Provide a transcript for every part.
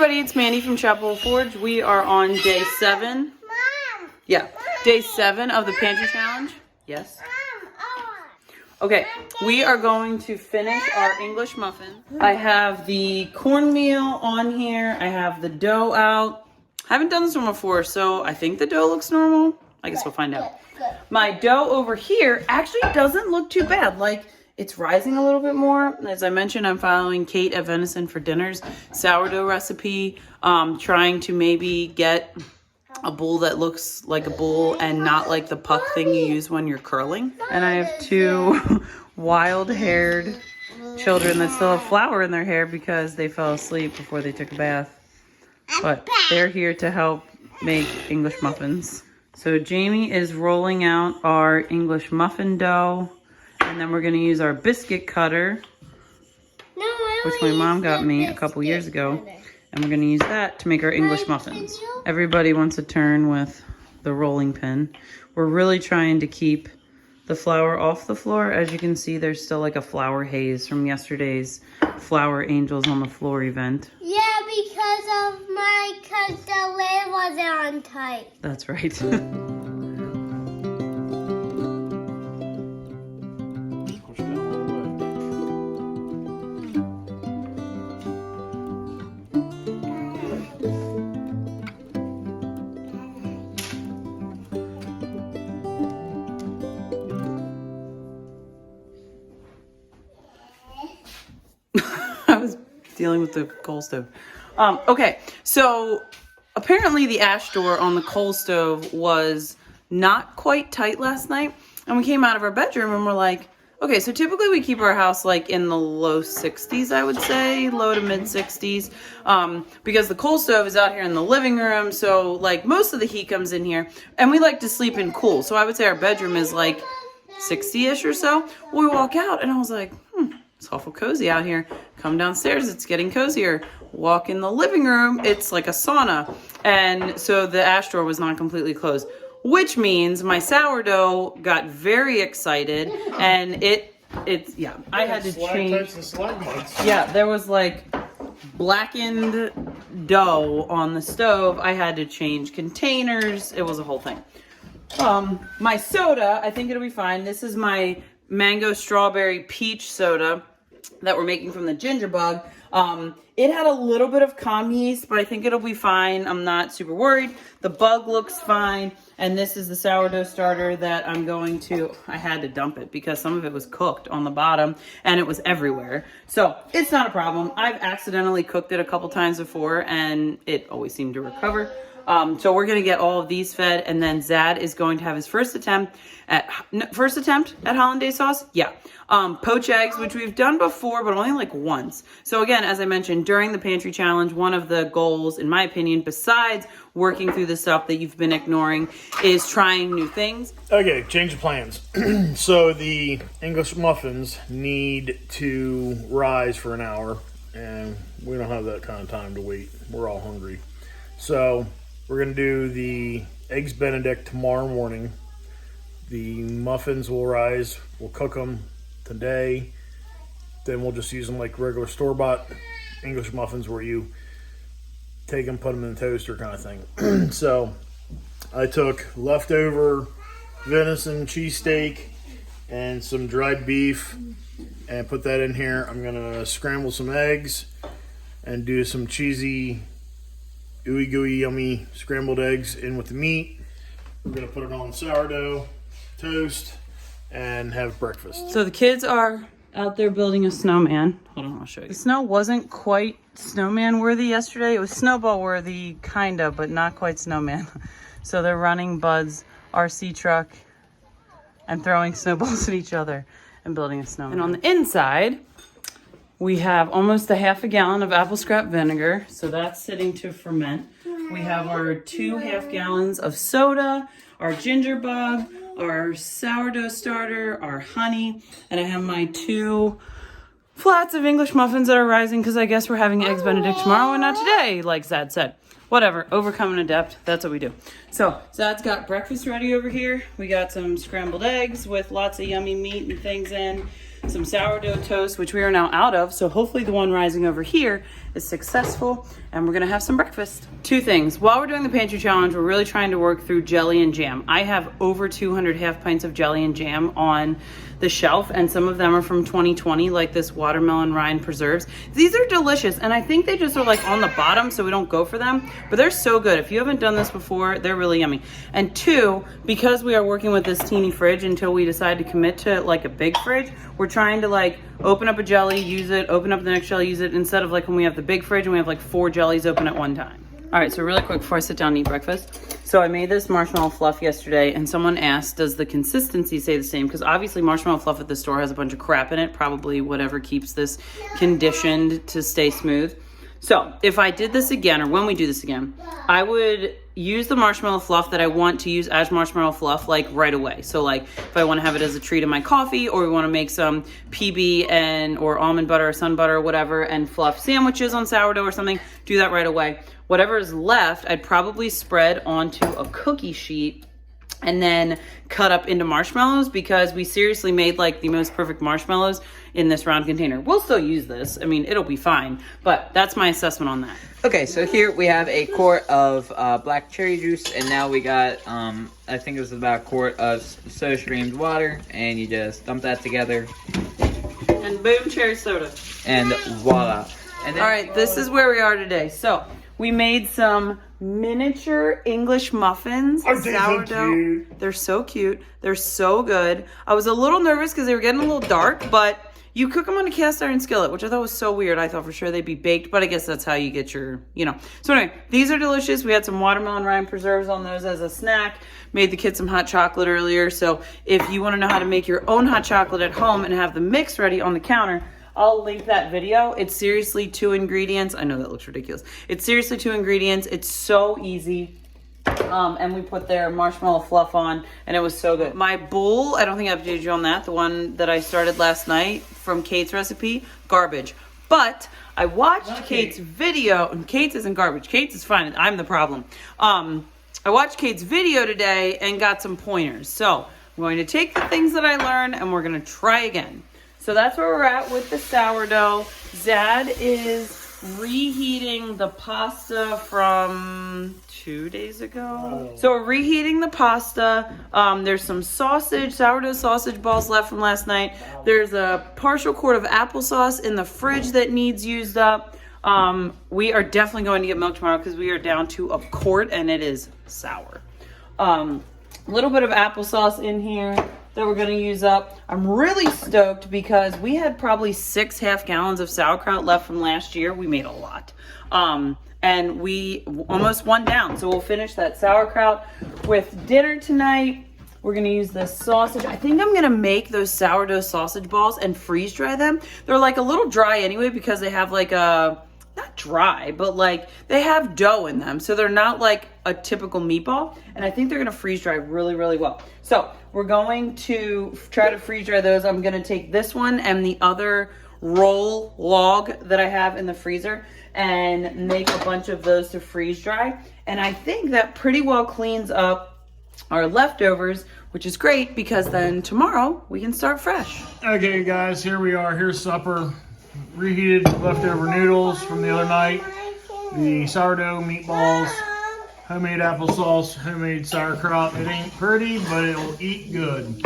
everybody, it's Mandy from Chapel Forge. We are on day 7. Mom! Yeah, day 7 of the Pantry Challenge. Yes? Okay, we are going to finish our English muffin. I have the cornmeal on here. I have the dough out. I haven't done this one before, so I think the dough looks normal. I guess we'll find out. My dough over here actually doesn't look too bad. Like, it's rising a little bit more. As I mentioned, I'm following Kate at Venison for Dinners sourdough recipe. Trying to maybe get a bowl that looks like a bowl and not like the puck thing you use when you're curling. And I have 2 wild-haired children that still have flour in their hair because they fell asleep before they took a bath. But they're here to help make English muffins. So Jamie is rolling out our English muffin dough. And then we're going to use our biscuit cutter, which my mom got me a couple years ago. And we're going to use that to make our English muffins. Everybody wants a turn with the rolling pin. We're really trying to keep the flour off the floor. As you can see, there's still like a flour haze from yesterday's Flour Angels on the Floor event. Yeah, because the lid wasn't on tight. That's right. I was dealing with the coal stove. Okay, so apparently the ash door on the coal stove was not quite tight last night. And we came out of our bedroom and we're like, okay, so typically we keep our house like in the low 60s, I would say, low to mid 60s. Because the coal stove is out here in the living room. So like most of the heat comes in here and we like to sleep in cool. So I would say our bedroom is like 60-ish or so. We walk out and I was like, it's awful cozy out here. Come downstairs, it's getting cozier. Walk in the living room, it's like a sauna. And so the ash door was not completely closed, which means my sourdough got very excited and yeah, I had to change. Yeah, there was like blackened dough on the stove. I had to change containers. It was a whole thing. My soda, I think it'll be fine. This is my mango strawberry peach soda that we're making from the ginger bug. It had a little bit of comm yeast, but I think it'll be fine. I'm not super worried. The bug looks fine. And this is the sourdough starter that I had to dump it because some of it was cooked on the bottom and it was everywhere. So it's not a problem. I've accidentally cooked it a couple times before and it always seemed to recover. So we're going to get all of these fed, and then Zad is going to have his first attempt at hollandaise sauce. Yeah. Poach eggs, which we've done before, but only like once. So again, as I mentioned, during the Pantry Challenge, one of the goals, in my opinion, besides working through the stuff that you've been ignoring, is trying new things. Okay, change of plans. So the English muffins need to rise for an hour, and we don't have that kind of time to wait. We're all hungry. So we're going to do the Eggs Benedict tomorrow morning. The muffins will rise. We'll cook them today. Then we'll just use them like regular store-bought English muffins where you take them, put them in the toaster kind of thing. So I took leftover venison cheesesteak and some dried beef and put that in here. I'm going to scramble some eggs and do some cheesy ooey gooey yummy scrambled eggs in with the meat. We're going to put it on sourdough toast and have breakfast. So the kids are out there building a snowman. Hold on, I'll show you. The snow wasn't quite snowman worthy yesterday. It was snowball worthy, kind of, but not quite snowman. So they're running Bud's RC truck and throwing snowballs at each other and building a snowman. And on the inside, we have almost a half a gallon of apple scrap vinegar, so that's sitting to ferment. We have our 2 half gallons of soda, our ginger bug, our sourdough starter, our honey, and I have my 2 flats of English muffins that are rising because I guess we're having Eggs Benedict tomorrow and not today, like Zad said. Whatever, overcome and adapt, that's what we do. So Zad's got breakfast ready over here. We got some scrambled eggs with lots of yummy meat and things in. some sourdough toast, which we are now out of. So hopefully the one rising over here is successful and we're gonna have some breakfast. Two things. While we're doing the pantry challenge, we're really trying to work through jelly and jam. I have over 200 half pints of jelly and jam on the shelf, and some of them are from 2020, like this watermelon rind preserves. These are delicious, and I think they just are like on the bottom, so we don't go for them, but they're so good. If you haven't done this before, they're really yummy. And two, because we are working with this teeny fridge until we decide to commit to like a big fridge, we're trying to like open up a jelly, use it, open up the next jelly, use it, instead of like when we have the big fridge and we have like 4 jellies open at one time. All right, so really quick before I sit down and eat breakfast. So I made this marshmallow fluff yesterday, and someone asked, does the consistency stay the same? Because obviously marshmallow fluff at the store has a bunch of crap in it, probably whatever keeps this conditioned to stay smooth. So if I did this again, or when we do this again, I would use the marshmallow fluff that I want to use as marshmallow fluff like right away. So like if I want to have it as a treat in my coffee, or we want to make some PB and or almond butter or sun butter or whatever and fluff sandwiches on sourdough or something, do that right away. Whatever is left, I'd probably spread onto a cookie sheet and then cut up into marshmallows, because we seriously made like the most perfect marshmallows in this round container. We'll still use this. I mean, it'll be fine, but that's my assessment on that. Okay, so here we have a quart of black cherry juice, and now we got, I think it was about a quart of soda streamed water, and you just dump that together. And boom, cherry soda. And voila. And then, all right, this is where we are today. So we made some miniature English muffins, Aren't they so sourdough. cute? They're so cute. They're so good. I was a little nervous because they were getting a little dark, but you cook them on a cast iron skillet, which I thought was so weird. I thought for sure they'd be baked, but I guess that's how you get your, you know. So anyway, these are delicious. We had some watermelon rind preserves on those as a snack. Made the kids some hot chocolate earlier. So if you want to know how to make your own hot chocolate at home and have the mix ready on the counter, I'll link that video. It's seriously 2 ingredients. I know that looks ridiculous. It's seriously 2 ingredients. It's so easy. And we put their marshmallow fluff on, and it was so good. My bowl, I don't think I updated you on that. The one that I started last night from Kate's recipe, garbage. But I watched Kate's video, and Kate's isn't garbage. Kate's is fine. I'm the problem. I watched Kate's video today and got some pointers. So I'm going to take the things that I learned, and we're going to try again. So that's where we're at with the sourdough. Zad is reheating the pasta from 2 days ago. So we're reheating the pasta. There's some sourdough sausage balls left from last night. There's a partial quart of applesauce in the fridge that needs used up. We are definitely going to get milk tomorrow because we are down to a quart and it is sour. A little bit of applesauce in here that we're going to use up. I'm really stoked because we had probably 6 half gallons of sauerkraut left from last year. We made a lot. And we almost 1 down. So we'll finish that sauerkraut with dinner tonight. We're going to use this sausage. I think I'm going to make those sourdough sausage balls and freeze dry them. They're like a little dry anyway because they have like a, not dry, but like they have dough in them. So they're not like a typical meatball. And I think they're going to freeze dry really, really well. So we're going to try to freeze dry those. I'm going to take this one and the other roll log that I have in the freezer and make a bunch of those to freeze dry. And I think that pretty well cleans up our leftovers, which is great because then tomorrow we can start fresh. Okay, guys, here we are. Here's supper. Reheated leftover noodles from the other night. The sourdough meatballs. Homemade applesauce. Homemade sauerkraut. It ain't pretty, but it'll eat good.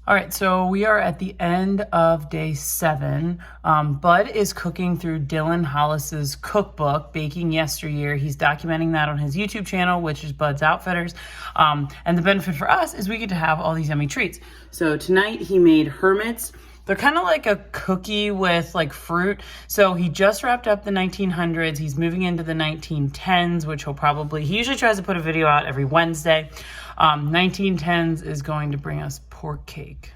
All right, so we are at the end of day 7. Bud is cooking through Dylan Hollis's cookbook, Baking Yesteryear. He's documenting that on his YouTube channel, which is Bud's Outfitters. And the benefit for us is we get to have all these yummy treats. So tonight he made Hermits. They're kind of like a cookie with like fruit. So he just wrapped up the 1900s. He's moving into the 1910s, which he usually tries to put a video out every Wednesday. 1910s is going to bring us pork cake,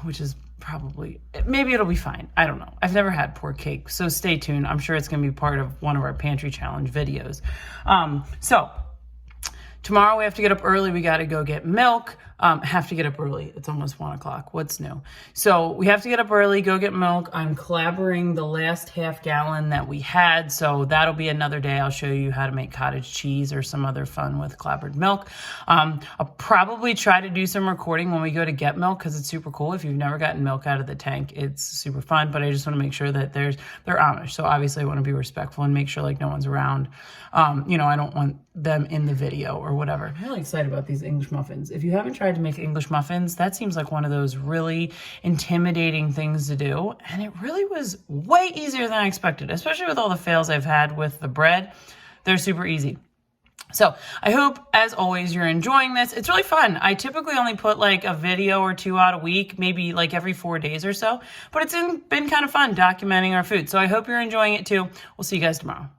which is probably, maybe it'll be fine. I don't know. I've never had pork cake, so stay tuned. I'm sure it's going to be part of one of our pantry challenge videos. So tomorrow we have to get up early. We got to go get milk. Have to get up early. It's almost 1 o'clock. What's new? So we have to get up early, go get milk. I'm clabbering the last half gallon that we had. So that'll be another day. I'll show you how to make cottage cheese or some other fun with clabbered milk. I'll probably try to do some recording when we go to get milk because it's super cool. If you've never gotten milk out of the tank, it's super fun. But I just want to make sure that they're Amish. So obviously I want to be respectful and make sure like no one's around. You know, I don't want them in the video or whatever. I'm really excited about these English muffins. If you haven't tried to make English muffins, that seems like one of those really intimidating things to do. And it really was way easier than I expected, especially with all the fails I've had with the bread. They're super easy. So I hope, as always, you're enjoying this. It's really fun. I typically only put like a video or two out a week, maybe like every 4 days or so. But it's been kind of fun documenting our food. So I hope you're enjoying it too. We'll see you guys tomorrow.